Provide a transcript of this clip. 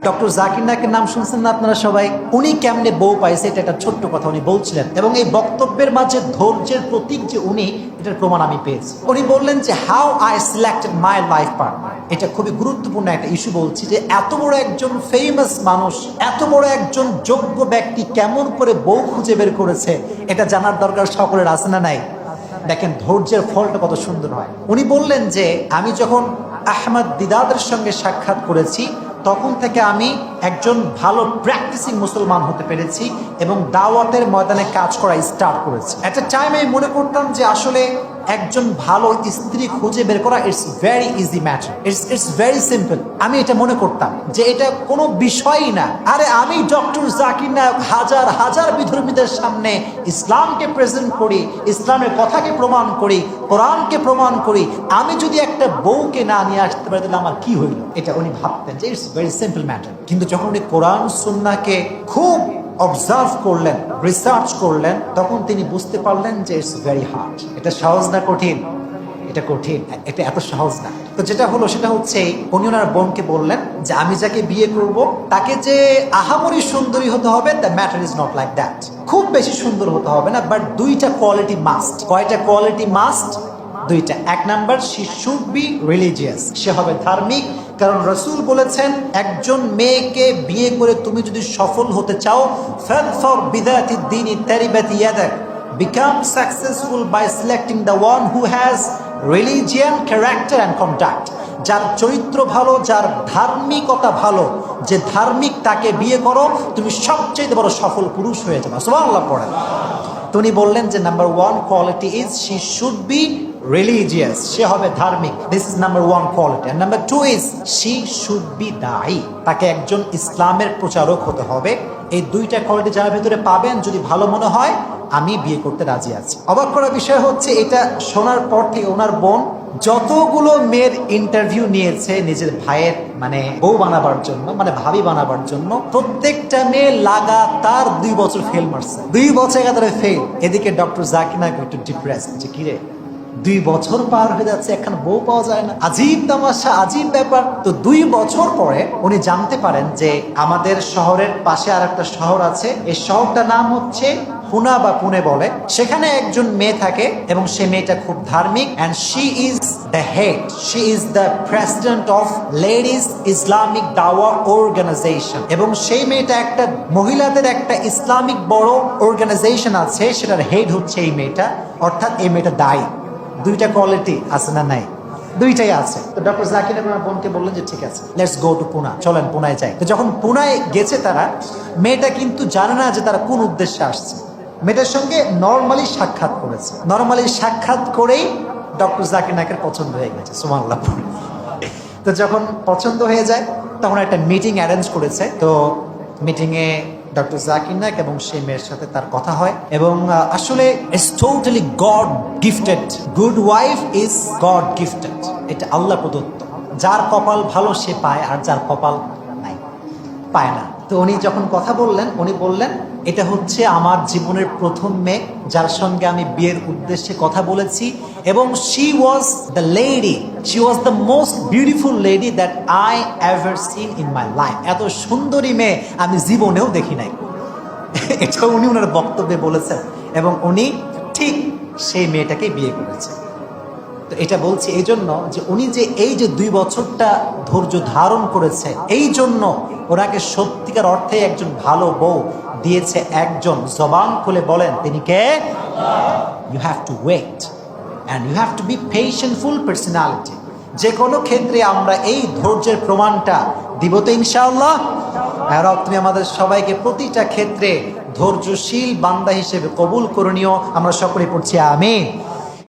Doctor Zakir নায়েকের নাম শুনছেন না আপনারা সবাই? উনি কেমনে বউ পাইছে এটা একটা ছোট্ট কথা উনি বলছিলেন, এবং এই বক্তব্যের মাঝে ধৈর্যের প্রতীক যে উনি, এটার প্রমাণ আমি পেয়েছি। উনি বললেন যে how I selected my life partner. এটা খুবই গুরুত্বপূর্ণ একটা ইস্যু। বলছি যে এত বড় একজন ফেমাস মানুষ, এত বড় একজন যোগ্য ব্যক্তি কেমন করে বউ খুঁজে বের করেছে, এটা জানার দরকার সকলের আছে না নাই? দেখেন ধৈর্যের ফলটা কত সুন্দর হয়। উনি বললেন যে আমি যখন আহমদ দিদাদের সঙ্গে সাক্ষাৎ করেছি তখন থেকে আমি একজন ভালো প্র্যাকটিসিং মুসলমান হতে পেরেছি এবং দাওয়াতের ময়দানে কাজ করা স্টার্ট করেছি। একটা টাইম আমি মনে করতাম যে আসলে একজন ভালো স্ত্রী খুঁজে বের করা it's very easy matter, it's very simple. আমি এটা মনে করতাম যে এটা কোনো বিষয়ই না। আরে আমি ডক্টর জাকির নায়েক হাজার হাজার বিধর্মীদের সামনে ইসলামকে প্রেজেন্ট করি, ইসলামের কথাকে প্রমাণ করি, কোরআনকে প্রমাণ করি। আমি যদি একটা বউকে না নিয়ে আসতে পারি তাহলে আমার কি হইল? এটা উনি ভাবতেন যে ইটস ভেরি সিম্পল ম্যাটার। কিন্তু যখন উনি কোরআন সুন্নাহকে খুব অবজার্ভ করলেন, রিসার্চ করলেন, তখন তিনি বুঝতে পারলেন যে ইটস ভেরি হার্ড। এটা সহজ না কঠিন? এটা কঠিন, এটা এত সহজ না। তো যেটা হলো সেটা হচ্ছে উনি ওনার বোনকে বললেন যে আমি যাকে বিয়ে করব তাকে যে আহামরি সুন্দরী হতে হবে, the matter is not like that. খুব বেশি সুন্দর হতে হবে না, বাট দুইটা কোয়ালিটি মাস্ট। কয়টা কোয়ালিটি মাস্ট? দুইটা। এক number, she should be religious, সে হবে ধার্মিক। কারণ রাসূল বলেছেন একজন মেয়েকে বিয়ে করে তুমি যদি সফল হতে চাও, ফাযফার বিযাতিদ দীনি তারিবাত ইয়াদাক, become successful by selecting the one who has religion, character and conduct. যার চরিত্র ভালো, যার ধার্মিকতা ভালো, যে ধার্মিক তাকে বিয়ে করো, তুমি সবচেয়ে বড় সফল পুরুষ হয়ে যাবে। সুবহানাল্লাহ পড়েন। তো উনি বললেন যে number one quality is she should be religious, সে হবে ধার্মিক। This is number one quality. আর number two is she should be দাঈ, তাকে একজন ইসলামের প্রচারক হতে হবে। এই দুইটা কোয়ালিটি যার ভিতরে পাবেন, যদি ভালো মনে হয় আমি বিয়ে করতে রাজি আছি। অবাক করার বিষয় হচ্ছে এটা শোনার পর থেকে ওনার বোন যতগুলো মেয়ের ইন্টারভিউ নিয়েছে নিজের ভাইয়ের মানে বউ বানাবার জন্য, মানে ভাবি বানাবার জন্য, প্রত্যেকটা মেয়ে লাগাতার 2 বছর ফেল মারছে। 2 বছর একাধারে ফেল। এদিকে ডক্টর জাকির নায়েক একটু ডিপ্রেস যে কিরে 2 বছর পার হয়ে যাচ্ছে, এখন বউ পাওয়া যায় না। আজীব তামাশা, আজীব ব্যাপার। তো 2 বছর পরে উনি জানতে পারেন যে আমাদের শহরের পাশে আর একটা শহর আছে, এই শহরটার নাম হচ্ছে পুনা বা পুনে বলে। সেখানে একজন মেয়ে থাকে এবং সে মেয়েটা খুব ধার্মিক, and she is the head, she is the president of ladies Islamic দাওয়া অর্গানাইজেশন। এবং সেই মেয়েটা একটা মহিলাদের একটা ইসলামিক বড় অর্গানাইজেশন আছে, সেটার হেড হচ্ছে এই মেয়েটা, অর্থাৎ এই মেয়েটা দায়ী। দুইটা কোয়ালিটি আছে না নাই? দুইটাই আছে। তো ডক্টর জাকির নায়েক বোনকে বললেন যে ঠিক আছে, লেটস গো টু পুনা, চলেন পুনায় যাই। তো যখন পুনায় গেছে তারা, মেয়েটা কিন্তু জানে না যে তারা কোন উদ্দেশ্যে আসছে। মেয়েটার সঙ্গে নর্মালি সাক্ষাৎ করেছে, নর্মালি সাক্ষাৎ করেই ডক্টর জাকির নায়েকের পছন্দ হয়ে গেছে। সুবহানাল্লাহ। তো যখন পছন্দ হয়ে যায় তখন একটা মিটিং অ্যারেঞ্জ করেছে। তো মিটিংয়ে ডক্টর জাকির নায়েক এবং সেই মেয়ের সাথে তার কথা হয়, এবং আসলে it's totally god gifted. Good wife is god gifted, এটা আল্লাহ প্রদত্ত। যার কপাল ভালো সে পায়, আর যার কপাল নাই পায় না। তো উনি যখন কথা বললেন, উনি বললেন এটা হচ্ছে আমার জীবনের প্রথম মেয়ে যার সঙ্গে আমি বিয়ের উদ্দেশ্যে কথা বলেছি, এবং she was the lady, she was the most beautiful lady that I ever seen in my life. এত সুন্দরী মেয়ে আমি জীবনেও দেখি নাই। এটা উনি ওনার বক্তব্যে বলেছেন, এবং উনি ঠিক সেই মেয়েটাকে বিয়ে করেছে। তো এটা বলছি এই জন্য যে উনি যে এই যে 2 বছরটা ধৈর্য ধারণ করেছে, এই জন্য ওনাকে সত্যিকার অর্থে একজন ভালো বউ দিয়েছে একজন। জবান খুলে বলেন তিনি কে? You have to wait and you have to be patientful personality. যে কোনো ক্ষেত্রে আমরা এই ধৈর্যের প্রমাণটা দিব তো ইনশাআল্লাহ। আর তুমি আমাদের সবাইকে প্রতিটা ক্ষেত্রে ধৈর্যশীল বান্দা হিসেবে কবুল করণীয়। আমরা সকলে পড়ছি আমিন।